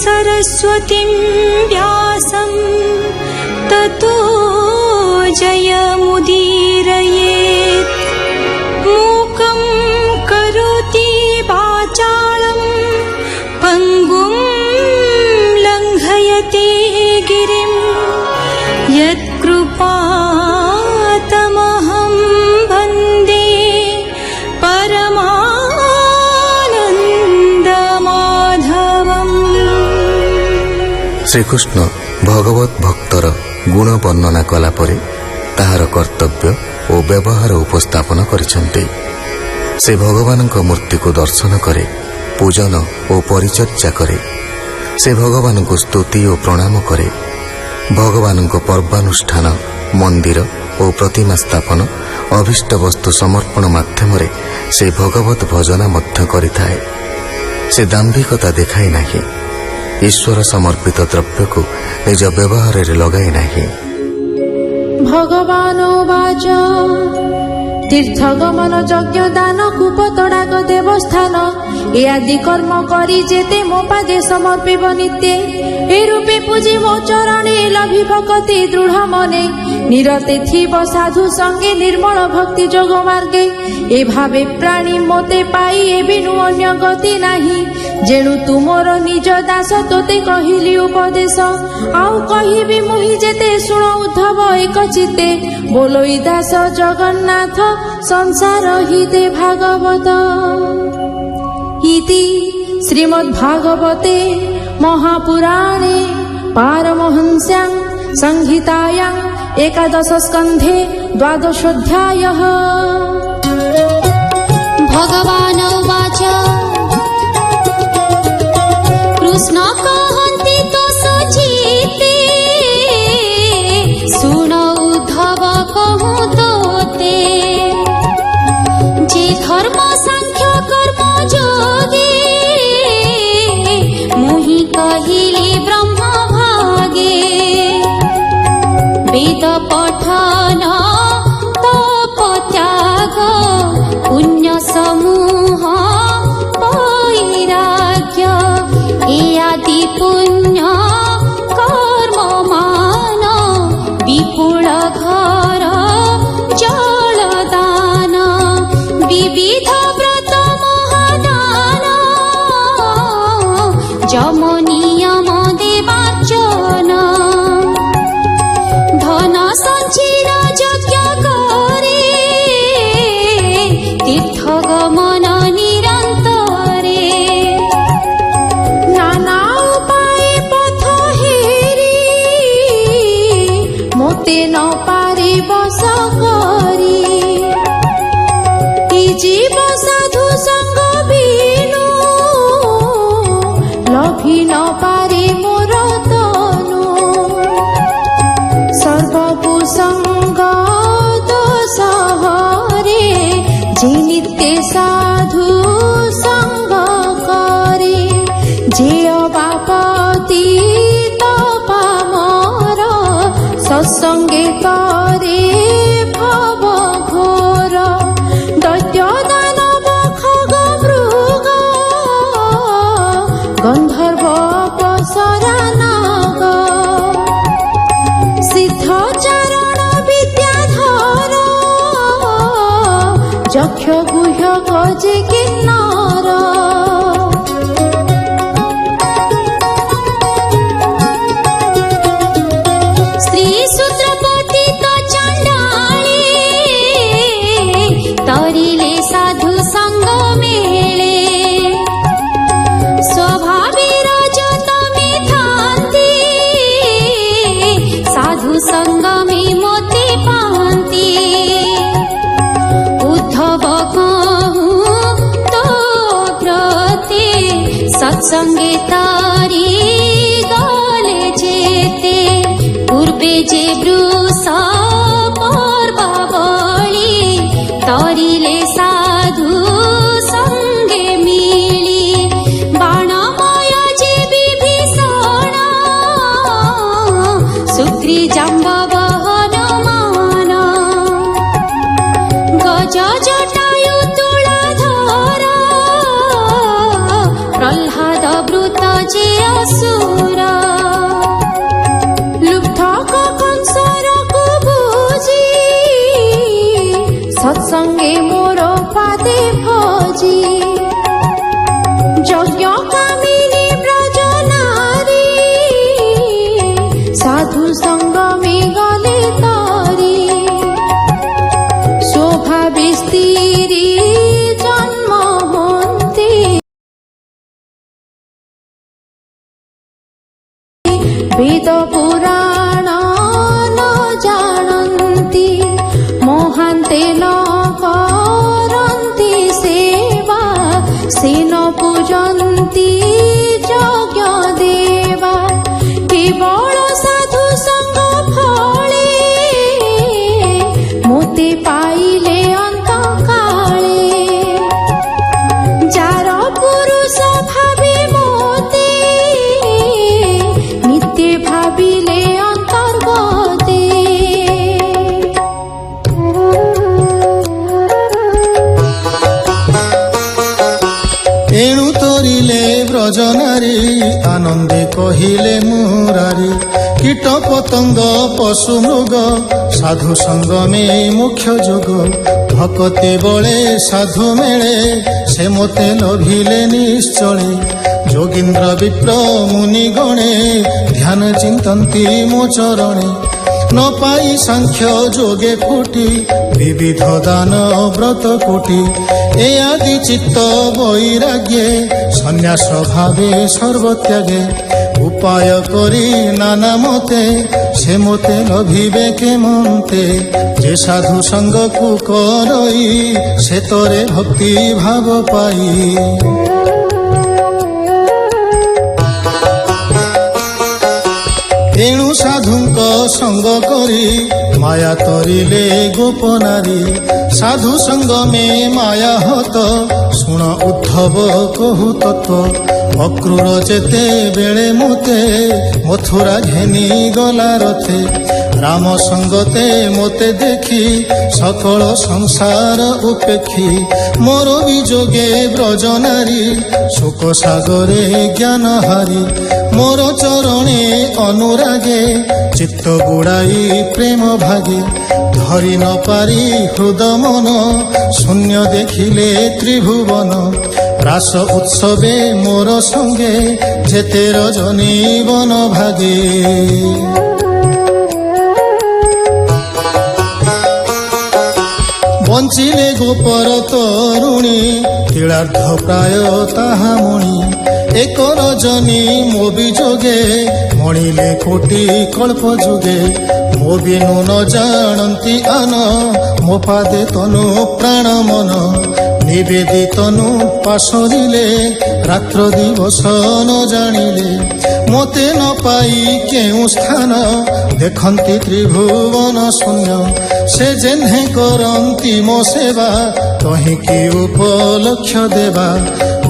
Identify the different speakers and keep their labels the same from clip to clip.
Speaker 1: सरस्वतीं व्यासं ततो जयमुदीरयेत्। मूकं करोति वाचालं पङ्गुं लङ्घयति गिरिं यत्कृपातमहं वन्दे परमानन्दमाधवम्।
Speaker 2: श्रीकृष्ण भगवत भक्तर गुण वर्णना कला परे ताहार कर्तव्य और व्यवहार उपस्थापन करिसेंते। से भगवान मूर्ति को दर्शन करे, पूजन और परिचर्या करे। से भगवान को स्तुति और प्रणाम करे। भगवान को पर्वानुष्ठान, मंदिर और प्रतिमा स्थापन, अभिष्ट वस्तु समर्पण माध्यम से भगवत भजना मध्य करिथाए। से दाम्भिकता देखाई नाही। ईश्वर समर्पित द्रव्य को निज व्यवहार लगाई नाही।
Speaker 3: भगवान वाच तीर्थगमन यज्ञ दान कूप तड़ाक देवस्थान ए आदि कर्म करी जेते मो पादे समर्पिब नित्ये। ए रूपे पूजी मो चरणे लभी भक्ति दृढ़ मने निरते थीब साधु संगे निर्मल भक्ति जोग मार्गे। ए भावे प्राणी मोते पाई ए बिनु अन्य गति नाही। जेणु तुमोर निज दास तोते कहिली उपदेश आउ कहिबी मुहि जेते शुण उद्धव एक चित्ते। बोलोई दास जगन्नाथ संसार हिते भागवत। इति श्रीमद्भागवते महापुराणे पारमहंस्यां संहितायां एकादश स्कन्धे 12
Speaker 4: भगवान् उवाच कृष्ण कहन्ति तो सचिते सुन उद्धव कहूँ तोते। जे धर्म सांख्य कर्म जोगे मुहि कहिली ब्रह्म भागे। वेद पठन तप त्याग पुण्य समूह वैराग्य ए आदि पुण्य कर्म मान विपुल घर जलदान विविध व्रत महादान जम नियम देवार्चन धन संचिर यज्ञ करे तीर्थगमन निरन्तरे।
Speaker 3: नाना उपाय पथ हेरी मोते न पारे बस करी। जीव साधु संग बिनु लभी न पारे मोर तनु। सर्वकुसंग दोष हरे जे नित्य साधु संग करे। जे बापति तपामर सत्संगे करे भव घोर। दैत्य दानव खग मृग गंधर्व अप्सरा नाग सिद्ध चारण विद्याधर यक्ष गुह्य गजे किन्नर।
Speaker 4: स्त्री शूद्र पतित चांडाळे तरिले साधु संग मेले। स्वभावे रजतमे थान्ति साधु संग में मोते पान्ति। उद्धव कहूँ तो व्रते सत्संगे तारी गले जेते। पूर्वे जे वृष पर्वावळी तरिले साधु संगे मिली। बाणमय जे विभीषण सुग्री जाम्बव हनुमान। गज जटायु तुलाधर प्रह्लाद वृत जे असुर। সুর
Speaker 3: লুব্ধ কংসরকু বুঝি সৎসঙ্গে মোর পাদে ভজি যজ্ঞ কামিনী ব্রজ নারী সাধু সঙ্গমে গলে তরি শোভা বিস্তিরি জন্ম হন্তি বেদ পুরাণ ন জানন্তি মহান্তে ন করন্তি সেবা সেন পূজন্তি যজ্ঞ দেবা কেবল সাধু সঙ্গ ফলে মোতে পাইলে অন্তকালে যার পুরুষ ভাবে মোতে নিত্যে ভাবিলে অন্তর্গতে
Speaker 5: এণু তরিলে ব্রজনারী আনন্দে কহিলে মুরারি কীট পতঙ্গ পশু মৃগ সাধু সঙ্গমে মুখ্য যোগ ভকতি বଳେ সাধু মেଳେ সে মতে লভিলে নিশ্চଳେ যোগীন্দ্র বিপ্র মুনি গণে ধ্যান চিন্তন্তি মো চরণে ন পাই সাংখ্য যোগে ফুটি বিবিধ দান ব্রত কোটি এ আদি চিত্ত বৈরাগ্যে সন্ন্যাস ভাবে সর্বত্যাগে উপায় করি নানা মতে সে মতে লভিবে কেমন্তে যে সাধু সঙ্গকু করই সে তরে ভক্তি ভাব পাই এণু সাধুঙ্ক সঙ্গ করি মায়া তরিলে গোপনারী সাধু সঙ্গমে মায়া হত শুণ উদ্ধব কহু তত্ত্ব অক্রূর যেতে বেড়ে মতে মথুরা ঘেনি গলা রথে রাম সঙ্গতে মতে দেখি সকল সংসার উপেক্ষী মোর বিযোগে ব্রজনারী শোক সাগরে জ্ঞান হারি মোর চরণে অনুরাগে চিত্ত বুড়াই প্রেম ভাগে ধরি ন পারি হৃদ মন শূন্য দেখিলে ত্রিভুবন রাস উৎসবে মোর সঙ্গে যেতে রজনী বন ভাগে বঞ্চিলে গোপর তরুণী তিଳାর্ধ প্রায় তাহা মণি এক রজনী ମୋ ବିଯୋগে ମଣିଲେ କୋଟି କଳ୍ପ ଯୁଗେ ମୋ ବିନୁ ନ ଜାଣନ୍ତି ଆନ ମୋ ପାଦେ ତନୁ ପ୍ରାଣ ମନ ନିବେଦିତନୁ ପାଶରିଲେ ରାତ୍ର ଦିବସ ନ ଜାଣିଲେ ମୋତେ ନ ପାଇ କେଉଁ ସ୍ଥାନ ଦେଖନ୍ତି ତ୍ରିଭୁବନ ଶୂନ୍ୟ ସେ ଯେହ୍ନେ କରନ୍ତି ମୋ ସେବା କହିଁକି ଉପଲକ୍ଷ ଦେବା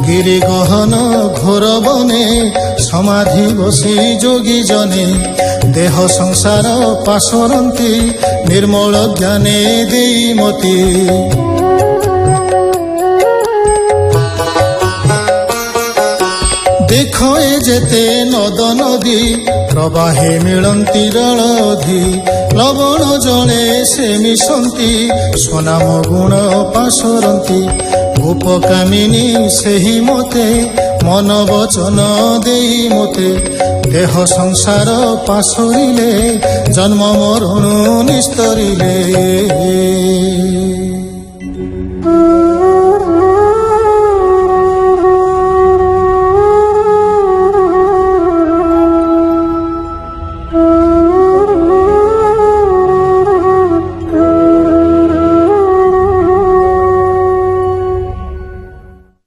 Speaker 5: গিরি গহন ঘোর বনে সমাধি বসি যোগী জনে দেহ সংসার পাশরন্তি নির্মল জ্ঞানে দেই মতি দেখ এ যেতে নদ নদী প্রবাহে মিଳନ୍ତି রଳধি লবণ জলে সে মিশନ୍ତି স্বনাম গুণ পাশরନ୍ତି গোপকামিনী ସେହି মতে মন বচন দেই মতে দেহ সংসার পাশরিলে জন্ম মরণ নিস্তরিলে